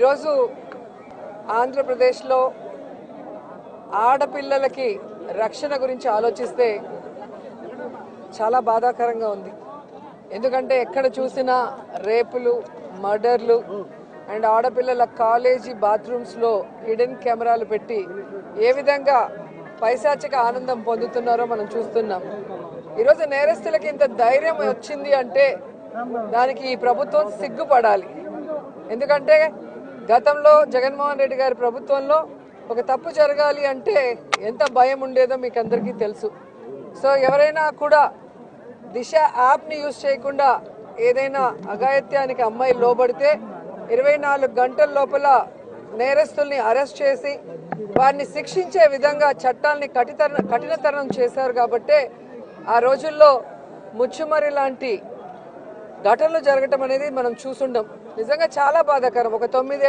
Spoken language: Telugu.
ఈరోజు ఆంధ్రప్రదేశ్లో ఆడపిల్లలకి రక్షణ గురించి ఆలోచిస్తే చాలా బాధాకరంగా ఉంది. ఎందుకంటే ఎక్కడ చూసినా రేపులు, మర్డర్లు అండ్ ఆడపిల్లల కాలేజీ బాత్రూమ్స్లో హిడెన్ కెమెరాలు పెట్టి ఏ విధంగా పైశాచిక ఆనందం పొందుతున్నారో మనం చూస్తున్నాం. ఈరోజు నేరస్తులకి ఇంత ధైర్యం వచ్చింది అంటే దానికి ఈ ప్రభుత్వం సిగ్గుపడాలి. ఎందుకంటే గతంలో జగన్మోహన్ రెడ్డి గారి ప్రభుత్వంలో ఒక తప్పు జరగాలి అంటే ఎంత భయం ఉండేదో మీకు అందరికీ తెలుసు. సో ఎవరైనా కూడా దిశ యాప్ని యూజ్ చేయకుండా ఏదైనా అఘాయిత్యానికి అమ్మాయి లోబడితే 24 గంటల లోపల నేరస్తుల్ని అరెస్ట్ చేసి వారిని శిక్షించే విధంగా చట్టాలని కఠినతరం చేశారు. కాబట్టి ఆ రోజుల్లో ముచ్చుమరి లాంటి ఘటనలు జరగటం అనేది మనం చూసుండం. నిజంగా చాలా బాధాకరం. ఒక 9